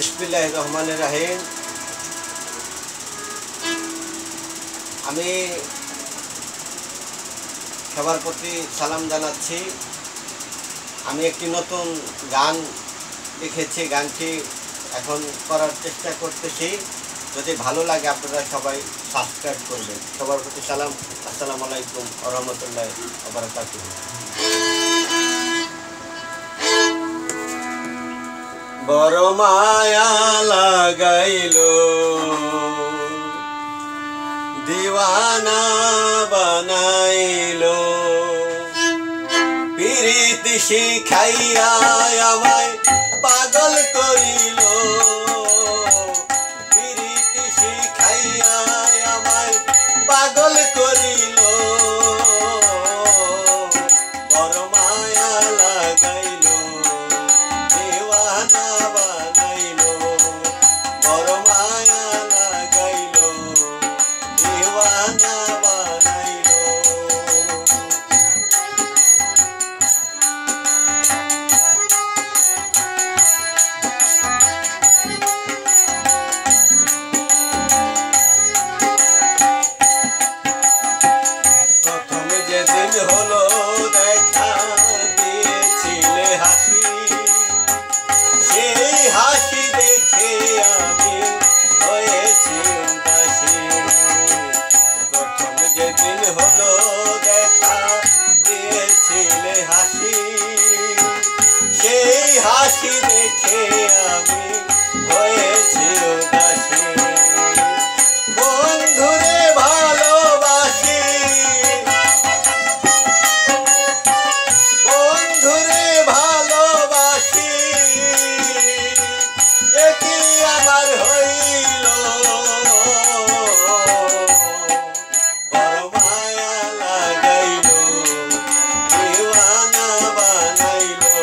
बिस्मिल्लाहिर्रहमानिर्रहीम। আমি সবার প্রতি সালাম জানাচ্ছি। আমি একটি নতুন গান লিখেছি, গানটি এখন করার চেষ্টা করতেছি। যদি ভালো লাগে আপনারা সবাই সাবস্ক্রাইব করবেন। সবার প্রতি সালাম। আসসালামু আলাইকুম ওয়া রাহমাতুল্লাহি ওয়া বারাকাতুহু। বড় মায়া লাগাইলো দিওয়ানা বানাইলো, পিরিতি শিখাইয়া আমায় পাগল করিল, পিরিতি শিখাইয়া আমায় পাগল করিল। বড় মায়া লাগাইলো দিওয়ানা বানাইলো, বড় মায়া লাগাইলো দিওয়ানা বানাইলো। প্রথম যেদিন হলো দেখা দিয়েছিলে হাসি, সেই হাসি দেখে আমি হয়েছি উদাসী। প্রথম যেদিন হলো দেখা দিয়েছিলে হাসি, সেই হাসি দেখে আমি হয়েছি উদাসী। বন্ধুরে ভালোবাসি, বন্ধুরে ভালোবাসি, একি আমার হইল। বড় মায়া লাগাইলো দিওয়ানা বানাইলো,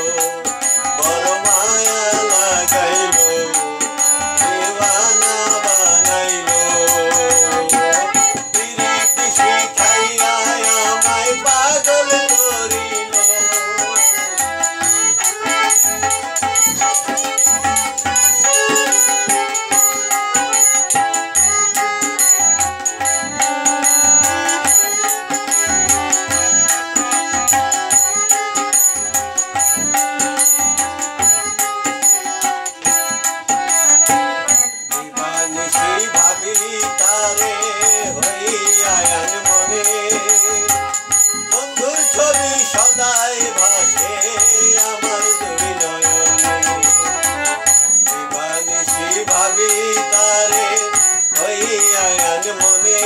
বড় মায়া লাগাইলো দিওয়ানা বানাইলো। পিরিতি শিখাইয়া আমায় পাগল করিল। দিবানিশি ভাবি তারে হইয়া মনে, বন্ধুর ছবি সদাই ভাসে আমার দুই নয়নে। দিবানিশি ভাবি তারে হইয়া মনে,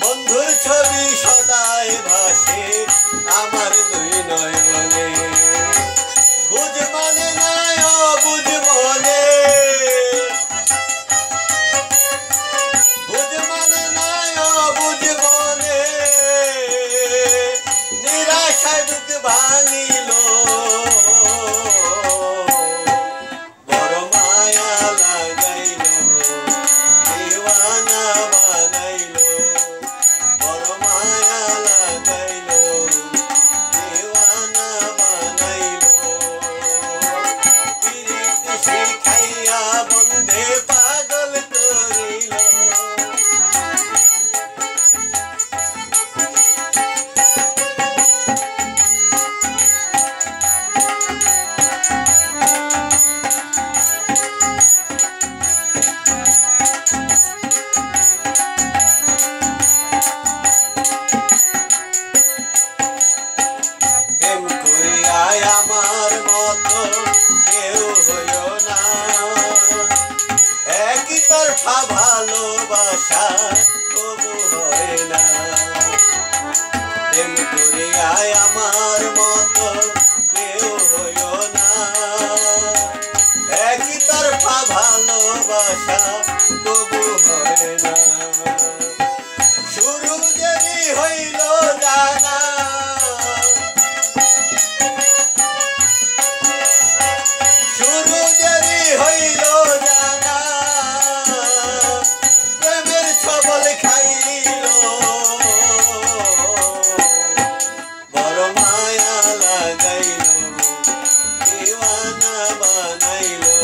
বন্ধুর ছবি সদাই ভাসে আমার দুই নয়নে। বুঝ মানে নাই অবুঝ মনে, বুঝ মানে নাই অবুঝ মনে, নিরাশায় বুক ভাঙিল। বড় মায়া লাগাইলো দিওয়ানা বানাইলো, বড় মায়া লাগাইলো দিওয়ানা বানাইলো। পিরিতি শিখাইয়া বন্ধে পাগল করিল। প্রেম করিয়া আমার মতো কেউ হইও না, একই তরফা ভালোবাসা তবু হয় না। প্রেম করিয়া আমার মতো কেউ হইও না, একই তরফা ভালোবাসা তবু হয় না। শুরু দেরি হইল জানা, শুরু দেরি হইল জানা, প্রেমের ছবল খাইল। বড় মায়া লাগাইলো দিওয়ানা বানাইলো।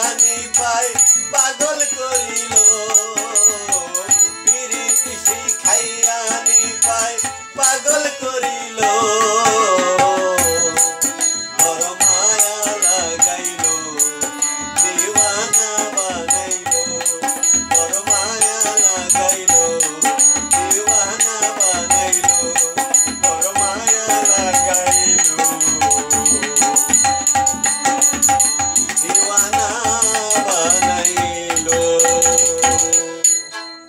হানি পায় পাগল করিল